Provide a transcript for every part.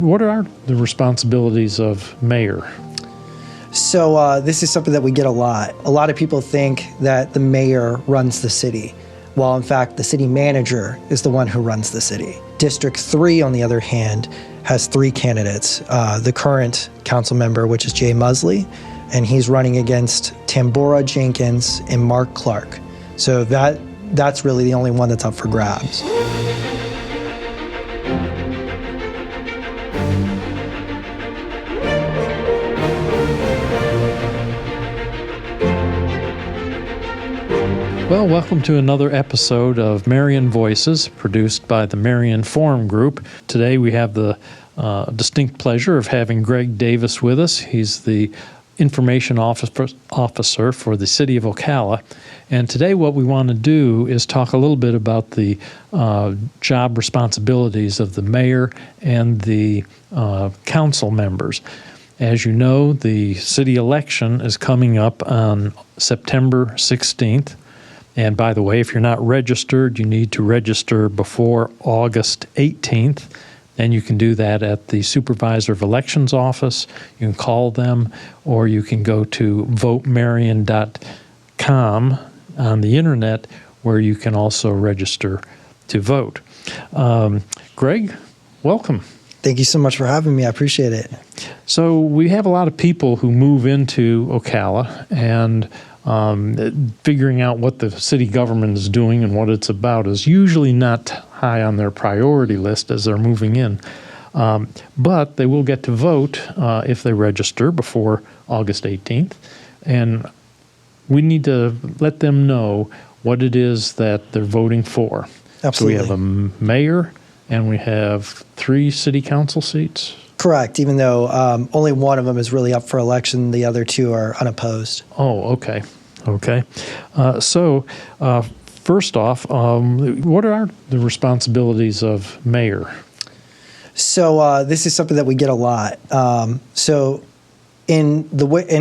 What are the responsibilities of mayor? So this is something that we get a lot. A lot of people think that the mayor runs the city, while in fact the city manager is the one who runs the city. District 3, on the other hand, has 3 candidates. The current council member, which is Jay Musley, and he's running against Tambora Jenkins and Mark Clark. So that's really the only one that's up for grabs. Well, welcome to another episode of Marion Voices, produced by the Marion Forum Group. Today we have the distinct pleasure of having Greg Davis with us. He's the information officer for the city of Ocala. And today what we want to do is talk a little bit about the job responsibilities of the mayor and the council members. As you know, the city election is coming up on September 16th. And by the way, if you're not registered, you need to register before August 18th. And you can do that at the Supervisor of Elections office. You can call them, or you can go to votemarion.com on the internet, where you can also register to vote. Greg, welcome. Thank you so much for having me. I appreciate it. So we have a lot of people who move into Ocala, and figuring out what the city government is doing and what it's about is usually not high on their priority list as they're moving in. But they will get to vote if they register before August 18th. And we need to let them know what it is that they're voting for. Absolutely. So we have a mayor and we have 3 city council seats. Correct, even though only one of them is really up for election. The other 2 are unopposed. Oh, okay. Okay. So first off, what are the responsibilities of mayor? So this is something that we get a lot. So in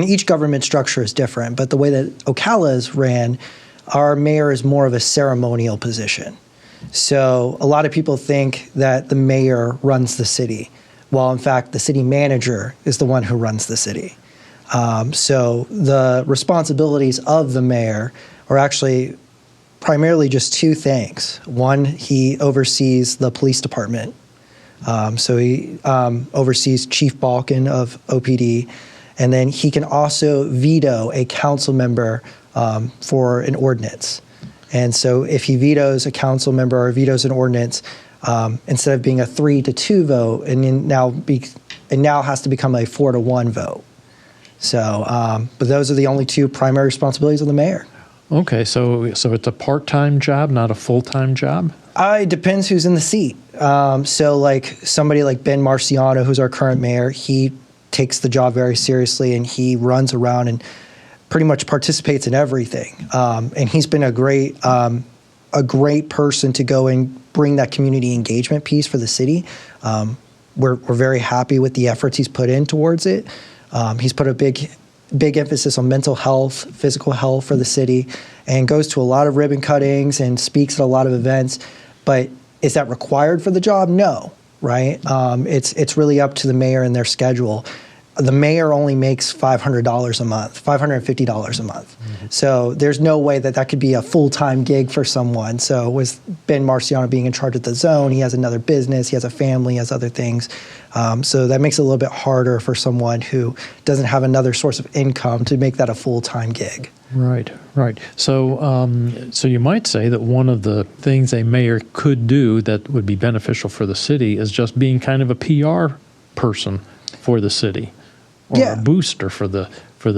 each government structure is different, but the way that Ocala is ran, our mayor is more of a ceremonial position. So a lot of people think that the mayor runs the city, while in fact the city manager is the one who runs the city. So the responsibilities of the mayor are actually primarily just 2 things. One, he oversees the police department. So he oversees Chief Balkin of OPD, and then he can also veto a council member for an ordinance. And so if he vetoes a council member or vetoes an ordinance, instead of being a 3-2 vote, it now has to become a 4-1 vote. So, but those are the only 2 primary responsibilities of the mayor. Okay, so it's a part-time job, not a full-time job? It depends who's in the seat. So like somebody like Ben Marciano, who's our current mayor, he takes the job very seriously and he runs around and pretty much participates in everything. And he's been a great person to go and bring that community engagement piece for the city. We're very happy with the efforts he's put in towards it. He's put a big emphasis on mental health, physical health for the city, and goes to a lot of ribbon cuttings and speaks at a lot of events. But is that required for the job? No, right? It's really up to the mayor and their schedule. The mayor only makes $500 a month, $550 a month. Mm-hmm. So there's no way that could be a full-time gig for someone. So with Ben Marciano being in charge of the zone, he has another business, he has a family, he has other things. So that makes it a little bit harder for someone who doesn't have another source of income to make that a full-time gig. Right. So so you might say that one of the things a mayor could do that would be beneficial for the city is just being kind of a PR person for the city. Or a booster for the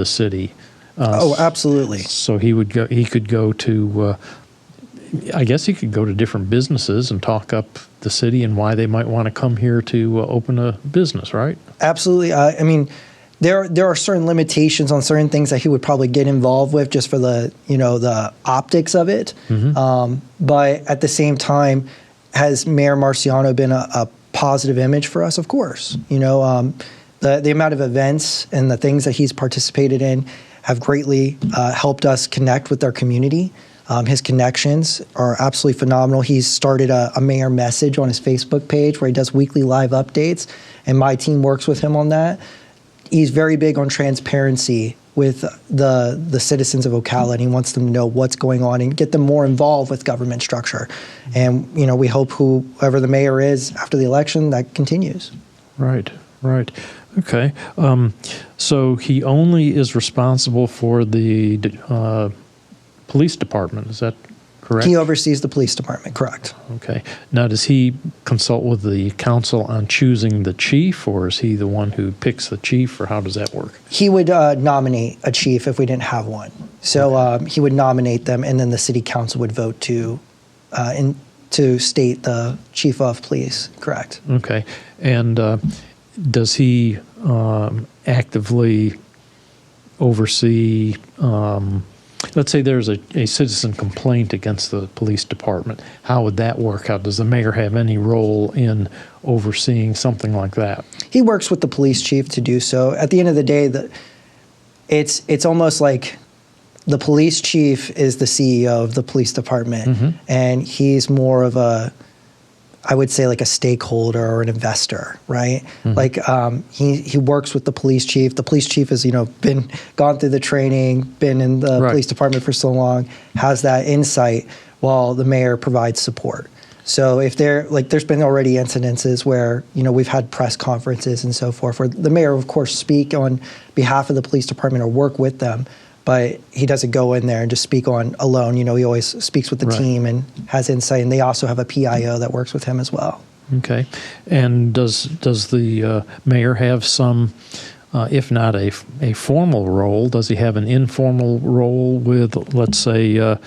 city. Absolutely. So he could go to, I guess he could go to different businesses and talk up the city and why they might want to come here to open a business, right? Absolutely. I mean, there are certain limitations on certain things that he would probably get involved with just for the optics of it. Mm-hmm. But at the same time, has Mayor Marciano been a positive image for us? Of course. The amount of events and the things that he's participated in have greatly helped us connect with our community. His connections are absolutely phenomenal. He's started a mayor message on his Facebook page where he does weekly live updates, and my team works with him on that. He's very big on transparency with the citizens of Ocala, and he wants them to know what's going on and get them more involved with government structure. And, we hope whoever the mayor is after the election, that continues. Right. Okay. So he only is responsible for the police department. Is that correct? He oversees the police department, correct. Okay. Now, does he consult with the council on choosing the chief, or is he the one who picks the chief, or how does that work? He would nominate a chief if we didn't have one. So he would nominate them, and then the city council would vote to state the chief of police, correct. Okay. And does he actively oversee, let's say there's a citizen complaint against the police department. How would that work out? Does the mayor have any role in overseeing something like that? He works with the police chief to do so. At the end of the day, it's almost like the police chief is the CEO of the police department, and he's more of I would say like a stakeholder or an investor, right? Like he works with the police chief. The police chief has gone through the training, been in the police department for so long, has that insight, while the mayor provides support. So if there's been already incidences where we've had press conferences and so forth, where the mayor of course speak on behalf of the police department or work with them, but he doesn't go in there and just speak on alone. He always speaks with the team and has insight, and they also have a PIO that works with him as well. Okay. And does the mayor have some, if not a formal role, does he have an informal role with, let's say,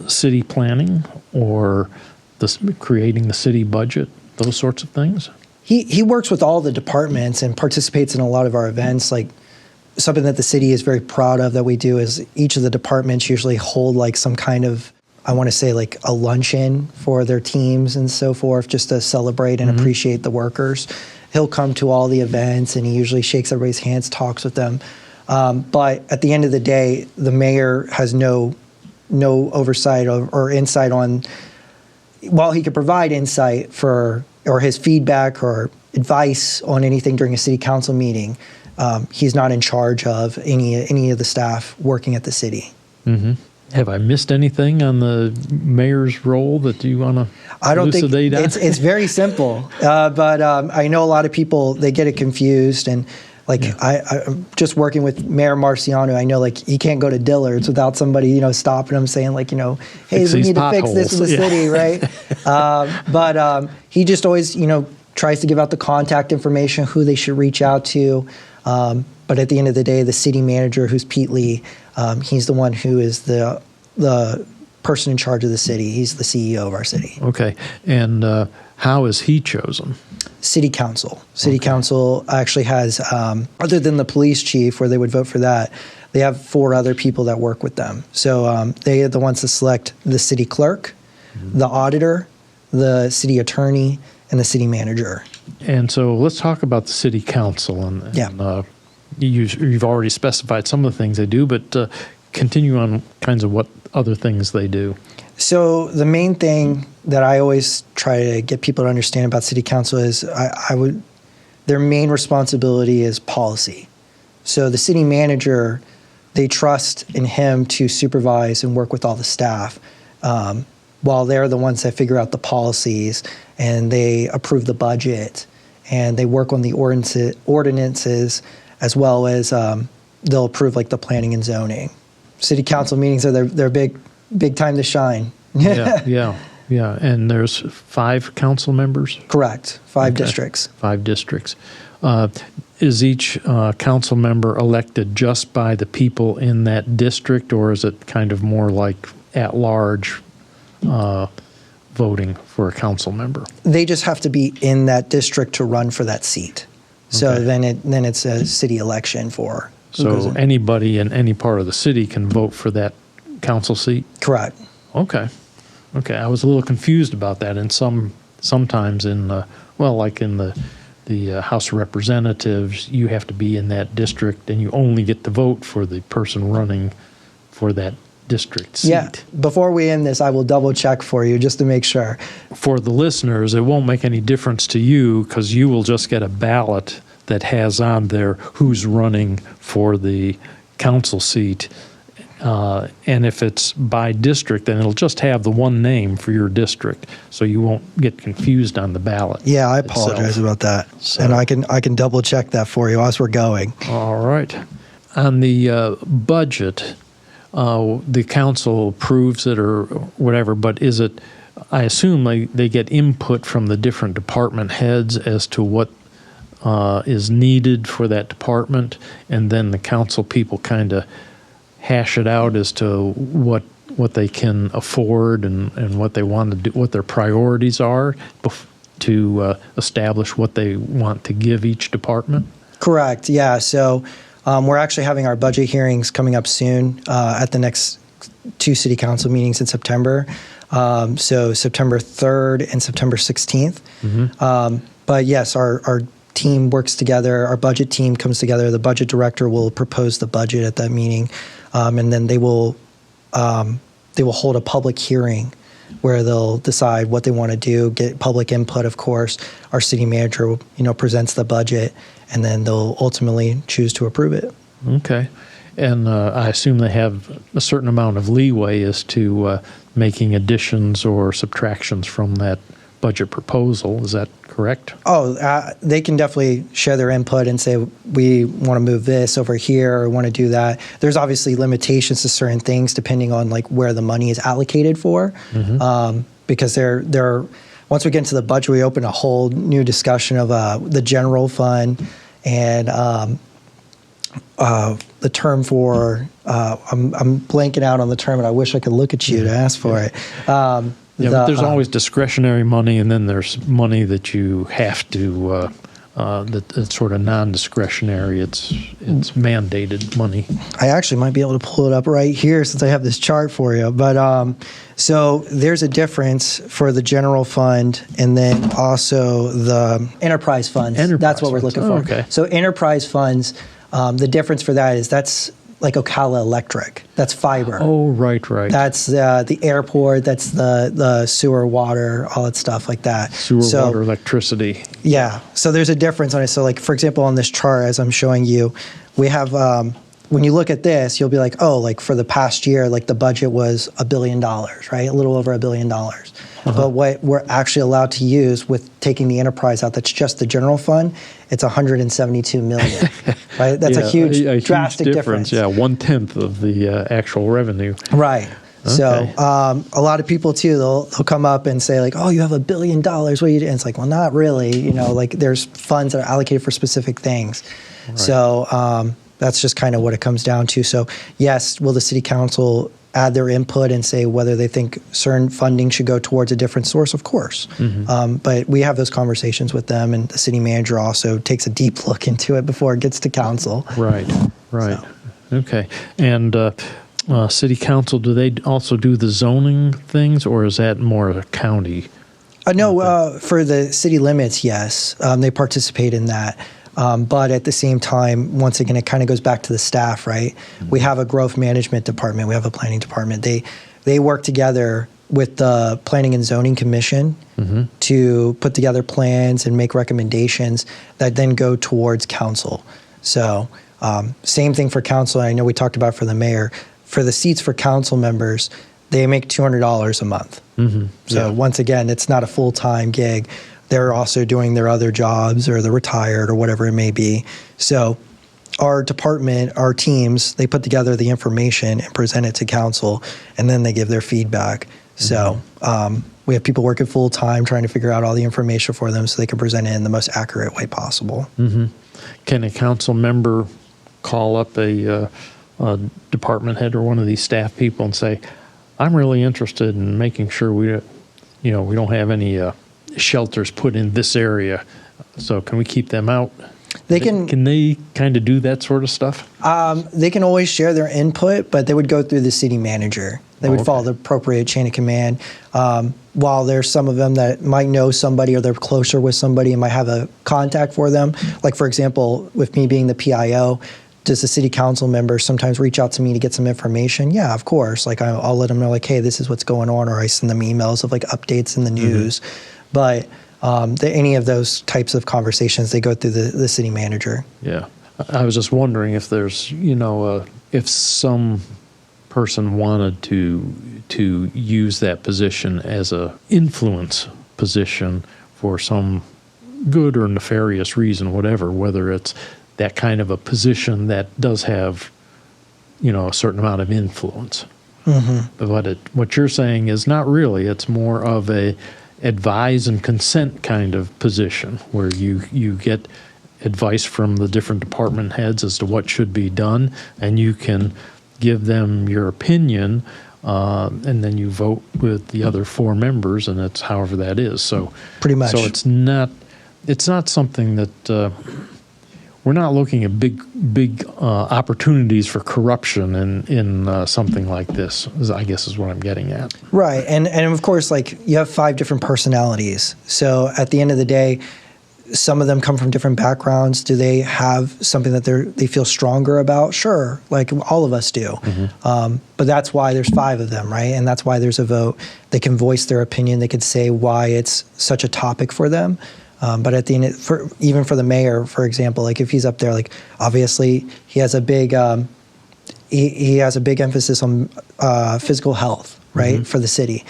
city planning or creating the city budget, those sorts of things? He works with all the departments and participates in a lot of our events. Like, something that the city is very proud of that we do is each of the departments usually hold like some kind of, I want to say like a luncheon for their teams and so forth, just to celebrate and appreciate the workers. He'll come to all the events, and he usually shakes everybody's hands, talks with them. But at the end of the day, the mayor has no oversight or insight on, while he could provide insight or his feedback or advice on anything during a city council meeting, he's not in charge of any of the staff working at the city. Have I missed anything on the mayor's role that you want to elucidate on? It's very simple, but I know a lot of people, they get it confused, and I'm just working with Mayor Marciano. I know like he can't go to Dillard's without somebody stopping him saying like hey, we need to fix this in the city, right? But he just always tries to give out the contact information, who they should reach out to. But at the end of the day, the city manager, who's Pete Lee, he's the one who is the person in charge of the city. He's the CEO of our city. Okay. And how is he chosen? City council. City council actually has, other than the police chief, where they would vote for that, they have 4 other people that work with them. So they are the ones that select the city clerk, the auditor, the city attorney, and the city manager. And so let's talk about the city council. And you've already specified some of the things they do, but continue on kinds of what other things they do. So the main thing that I always try to get people to understand about city council is their main responsibility is policy. So the city manager, they trust in him to supervise and work with all the staff, while they're the ones that figure out the policies and they approve the budget and they work on the ordinances, as well as they'll approve like the planning and zoning. City council meetings are their big time to shine. Yeah. And there's 5 council members? Correct. 5 districts. 5 districts. Is each council member elected just by the people in that district, or is it kind of more like at large voting for a council member? They just have to be in that district to run for that seat. So then it's a city election for. So anybody in any part of the city can vote for that council seat? Correct. Okay. I was a little confused about that. And sometimes in like in the House of Representatives, you have to be in that district, and you only get to vote for the person running for that district seat. Yeah. Before we end this, I will double check for you just to make sure. For the listeners, it won't make any difference to you because you will just get a ballot that has on there who's running for the council seat. And if it's by district, then it'll just have the one name for your district, so you won't get confused on the ballot. Yeah, I apologize about that. So, and I can double check that for you as we're going. All right. On the budget, the council approves it or whatever, but is it, I assume they get input from the different department heads as to what is needed for that department, and then the council people kind of hash it out as to what they can afford and what they want to do, what their priorities are to establish what they want to give each department? Correct, yeah. So we're actually having our budget hearings coming up soon at the next 2 city council meetings in September. So September 3rd and September 16th. Mm-hmm. But yes, our team works together. Our budget team comes together. The budget director will propose the budget at that meeting, and then they will hold a public hearing where they'll decide what they want to do, get public input. Of course, our city manager, presents the budget, and then they'll ultimately choose to approve it. Okay, and I assume they have a certain amount of leeway as to making additions or subtractions from that budget proposal. Is that correct? Oh, they can definitely share their input and say, we want to move this over here or want to do that. There's obviously limitations to certain things depending on like where the money is allocated for. Mm-hmm. Because once we get into the budget, we open a whole new discussion of the general fund and the term for, I'm blanking out on the term and I wish I could look at you to ask for it. But there's always discretionary money, and then there's money that you have to, that's sort of non-discretionary. It's mandated money. I actually might be able to pull it up right here since I have this chart for you. But so there's a difference for the general fund and then also the enterprise funds. That's what we're looking for. Okay. So enterprise funds, the difference for that is that's like Ocala Electric. That's fiber. Oh, right. That's the airport. That's the sewer, water, all that stuff like that. Sewer, water, electricity. Yeah. So there's a difference on it. So like, for example, on this chart, as I'm showing you, we have, when you look at this, you'll be like, oh, like for the past year, like the budget was $1 billion, right? A little over $1 billion. Uh-huh. But what we're actually allowed to use with taking the enterprise out, that's just the general fund, it's $172 million, right? That's a huge, drastic difference. Yeah, 1/10 of the actual revenue. Right. Okay. So a lot of people too, they'll come up and say like, oh, you have $1 billion. What do you do? And it's like, well, not really. Like there's funds that are allocated for specific things. Right. So that's just kind of what it comes down to. So yes, will the city council add their input and say whether they think certain funding should go towards a different source? Of course. Mm-hmm. But we have those conversations with them, and the city manager also takes a deep look into it before it gets to council. Right. So. Okay. And city council, do they also do the zoning things, or is that more a county? No, for the city limits, yes. They participate in that. But at the same time, once again, it kind of goes back to the staff, right? Mm-hmm. We have a growth management department. We have a planning department. They work together with the Planning and Zoning Commission mm-hmm. to put together plans and make recommendations that then go towards council. So same thing for council. I know we talked about for the mayor. For the seats for council members, they make $200 a month. Mm-hmm. So once again, it's not a full-time gig. They're also doing their other jobs, or they're retired, or whatever it may be. So our department, our teams, they put together the information and present it to council, and then they give their feedback. Mm-hmm. So we have people working full-time trying to figure out all the information for them so they can present it in the most accurate way possible. Mm-hmm. Can a council member call up a department head or one of these staff people and say, I'm really interested in making sure we don't have any shelters put in this area, so can we keep them out? Can they kind of do that sort of stuff? They can always share their input, but they would go through the city manager. They would follow the appropriate chain of command. While there's some of them that might know somebody, or they're closer with somebody and might have a contact for them. Like, for example, with me being the PIO, does the city council member sometimes reach out to me to get some information? Yeah, of course. Like I'll let them know, like, hey, this is what's going on, or I send them emails of like updates in the news. But any of those types of conversations, they go through the city manager. Yeah. I was just wondering if there's, if some person wanted to use that position as a influence position for some good or nefarious reason, whether it's that kind of a position that does have, a certain amount of influence. But what you're saying is not really. It's more of a advise and consent kind of position where you get advice from the different department heads as to what should be done, and you can give them your opinion, and then you vote with the other 4 members, and it's however that is. So pretty much. So it's not something that we're not looking at big opportunities for corruption in something like this, I guess is what I'm getting at. Right, and of course, like, you have 5 different personalities. So at the end of the day, some of them come from different backgrounds. Do they have something that they feel stronger about? Sure, like all of us do. But that's why there's 5 of them, right? And that's why there's a vote. They can voice their opinion. They can say why it's such a topic for them. But at the end, even for the mayor, for example, like if he's up there, like obviously he has a big he has a big emphasis on physical health, right, for the city.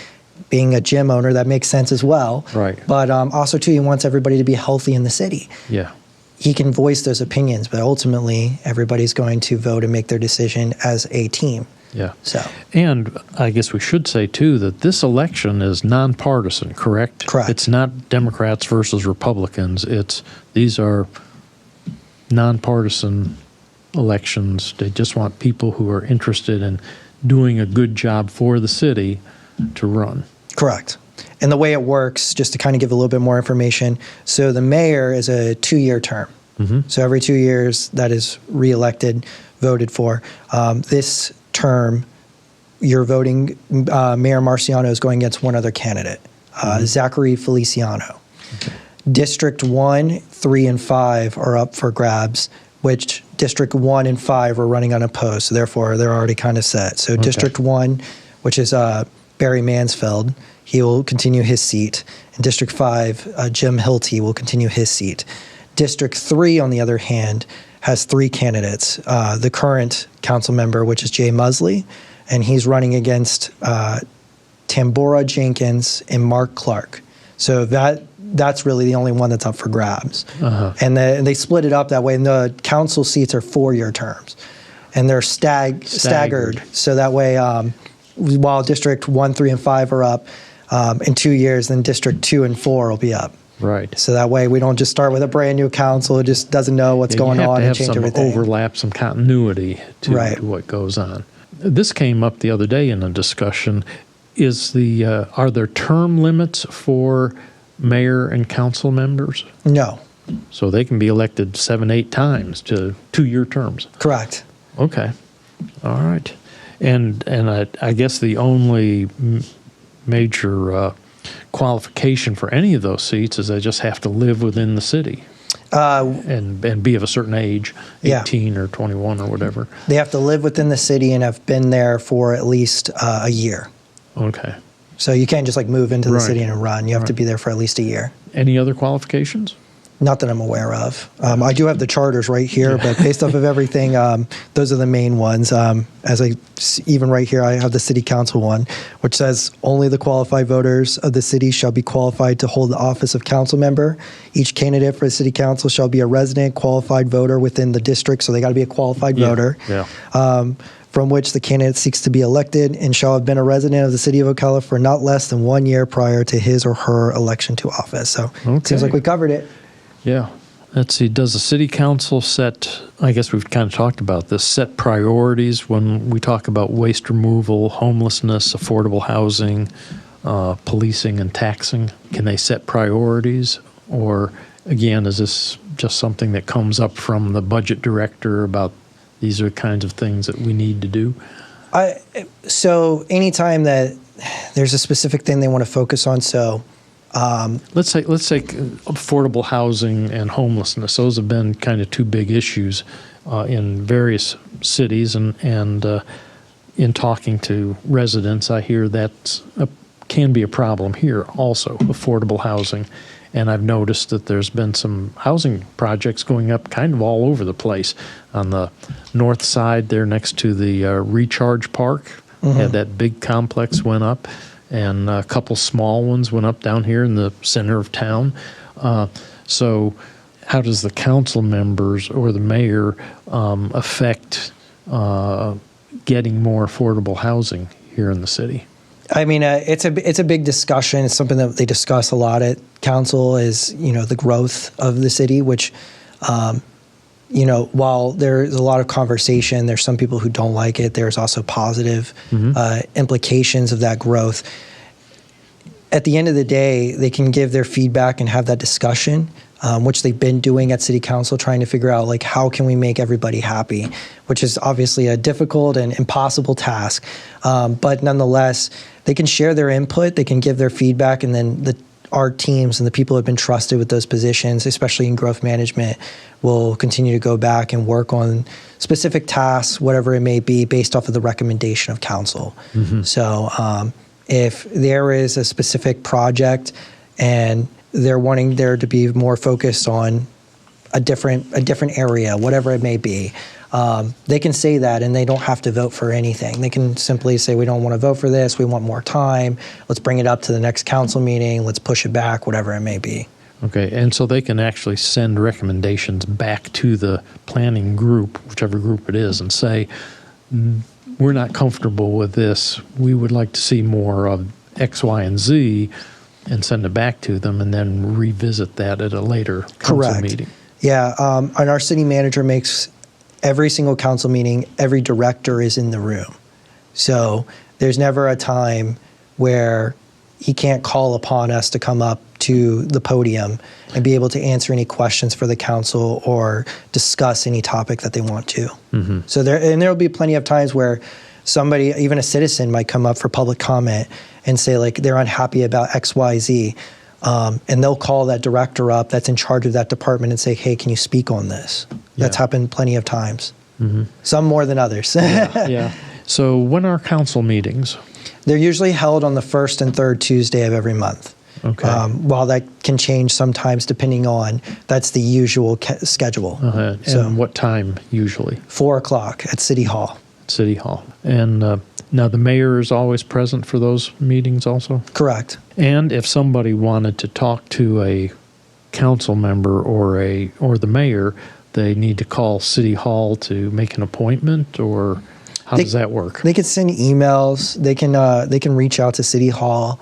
Being a gym owner, that makes sense as well. Right. But also, too, he wants everybody to be healthy in the city. Yeah. He can voice those opinions, but ultimately, everybody's going to vote and make their decision as a team. Yeah. So. And I guess we should say, too, that this election is nonpartisan, correct? Correct. It's not Democrats versus Republicans. These are nonpartisan elections. They just want people who are interested in doing a good job for the city to run. Correct. And the way it works, just to kind of give a little bit more information, so the mayor is a 2-year term. So every 2 years that is reelected, voted for. This term, you're voting, Mayor Marciano is going against one other candidate, Zachary Feliciano. District 1, 3, and 5 are up for grabs, which District 1 and 5 are running unopposed, so therefore they're already kind of set. So District 1, which is Barry Mansfeld, he will continue his seat. In District 5, Jim Hilty will continue his seat. District 3, on the other hand, has 3 candidates. The current council member, which is Jay Musley, and he's running against Tambora Jenkins and Mark Clark. So that's really the only one that's up for grabs. And they split it up that way, and the council seats are 4-year terms. And they're staggered. So that way, while District 1, 3, and 5 are up in 2 years, then District 2 and 4 will be up. Right. So that way we don't just start with a brand new council. It just doesn't know what's going on and change everything. You have to have some overlap, some continuity to what goes on. This came up the other day in a discussion. Are there term limits for mayor and council members? No. So they can be elected 7, 8 times to 2-year terms. Correct. Okay. All right. And I guess the only major qualification for any of those seats is they just have to live within the city and be of a certain age, 18 or 21 or whatever. They have to live within the city and have been there for at least a year. Okay. So you can't just like move into the city and run. You have to be there for at least a year. Any other qualifications? Not that I'm aware of. I do have the charters right here, but based off of everything, those are the main ones. Even right here, I have the city council one, which says only the qualified voters of the city shall be qualified to hold the office of council member. Each candidate for the city council shall be a resident qualified voter within the district, so they got to be a qualified voter. From which the candidate seeks to be elected and shall have been a resident of the city of Ocala for not less than 1 year prior to his or her election to office. So it seems like we covered it. Yeah. Let's see. Does the city council set, I guess we've kind of talked about this, set priorities when we talk about waste removal, homelessness, affordable housing, policing, and taxing? Can they set priorities? Or, again, is this just something that comes up from the budget director about these are the kinds of things that we need to do? So anytime that there's a specific thing they want to focus on, so Let's say affordable housing and homelessness. Those have been kind of two big issues in various cities, and in talking to residents, I hear that can be a problem here also, affordable housing. And I've noticed that there's been some housing projects going up kind of all over the place. On the north side there next to the Recharge Park, had that big complex went up, and a couple small ones went up down here in the center of town. So how does the council members or the mayor affect getting more affordable housing here in the city? I mean, it's a big discussion. It's something that they discuss a lot at council is, the growth of the city, which, while there's a lot of conversation, there's some people who don't like it. There's also positive implications of that growth. At the end of the day, they can give their feedback and have that discussion, which they've been doing at city council, trying to figure out, like, how can we make everybody happy, which is obviously a difficult and impossible task. But nonetheless, they can share their input, they can give their feedback, and then our teams and the people who have been trusted with those positions, especially in growth management, will continue to go back and work on specific tasks, whatever it may be, based off of the recommendation of council. So if there is a specific project and they're wanting there to be more focused on a different area, whatever it may be, they can say that, and they don't have to vote for anything. They can simply say, we don't want to vote for this, we want more time, let's bring it up to the next council meeting, let's push it back, whatever it may be. Okay, and so they can actually send recommendations back to the planning group, whichever group it is, and say, we're not comfortable with this, we would like to see more of X, Y, and Z, and send it back to them, and then revisit that at a later council meeting. Yeah, and our city manager makes every single council meeting, every director is in the room. So there's never a time where he can't call upon us to come up to the podium and be able to answer any questions for the council or discuss any topic that they want to. So there'll be plenty of times where somebody, even a citizen, might come up for public comment and say, like, they're unhappy about X, Y, Z. And they'll call that director up that's in charge of that department and say, hey, can you speak on this? That's happened plenty of times. Some more than others. Yeah. So when are council meetings? They're usually held on the first and third Tuesday of every month. Okay. While that can change sometimes depending on, that's the usual schedule. And So what time usually? 4 o'clock at City Hall. City Hall. And now the mayor is always present for those meetings also? Correct. And if somebody wanted to talk to a council member or the mayor, they need to call City Hall to make an appointment, or how does that work? They can send emails. They can reach out to City Hall.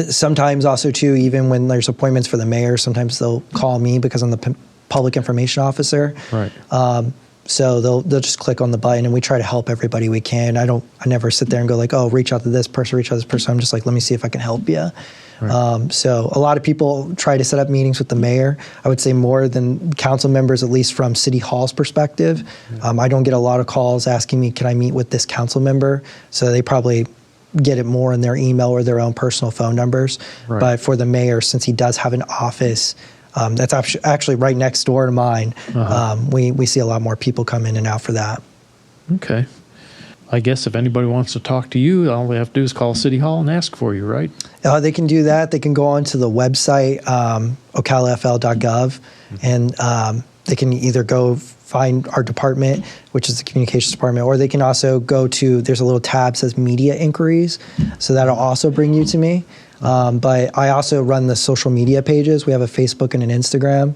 Sometimes also too, even when there's appointments for the mayor, sometimes they'll call me because I'm the public information officer. Right. So they'll just click on the button, and we try to help everybody we can. I never sit there and go like, oh, reach out to this person, reach out to this person. I'm just like, let me see if I can help you. Right. So a lot of people try to set up meetings with the mayor. I would say more than council members, at least from City Hall's perspective. I don't get a lot of calls asking me, can I meet with this council member? So they probably get it more in their email or their own personal phone numbers. Right. But for the mayor, since he does have an office that's actually right next door to mine, we see a lot more people come in and out for that. Okay. I guess if anybody wants to talk to you, all they have to do is call City Hall and ask for you, right? They can do that. They can go onto the website, ocalafl.gov, and they can either go find our department, which is the communications department, or they can also go to, there's a little tab that says media inquiries, so that'll also bring you to me. But I also run the social media pages. We have a Facebook and an Instagram.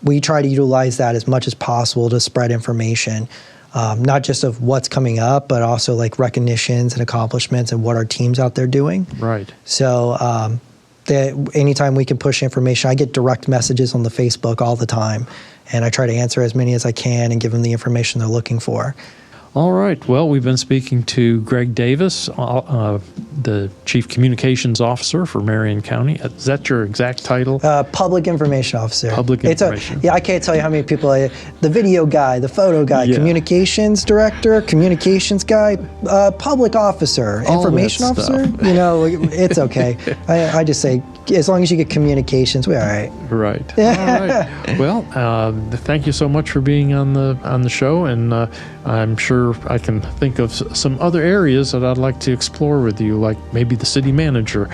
We try to utilize that as much as possible to spread information, not just of what's coming up, but also like recognitions and accomplishments and what our team's out there doing. Right. So anytime we can push information, I get direct messages on the Facebook all the time, and I try to answer as many as I can and give them the information they're looking for. All right. Well, we've been speaking to Greg Davis, the Chief Communications Officer for Marion County. Is that your exact title? Public Information Officer. Public Information. Yeah, I can't tell you how many people. The video guy, the photo guy, Yeah. Communications Director, Communications guy, Public Officer, All Information that Officer. stuff. It's okay. I just say, as long as you get communications, we're all right. Right. All right. Well, thank you so much for being on the show, and I'm sure I can think of some other areas that I'd like to explore with you, like maybe the city manager.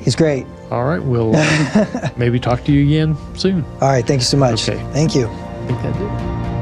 He's great. All right. We'll maybe talk to you again soon. All right. Thank you so much. Okay. Thank you. I think that did.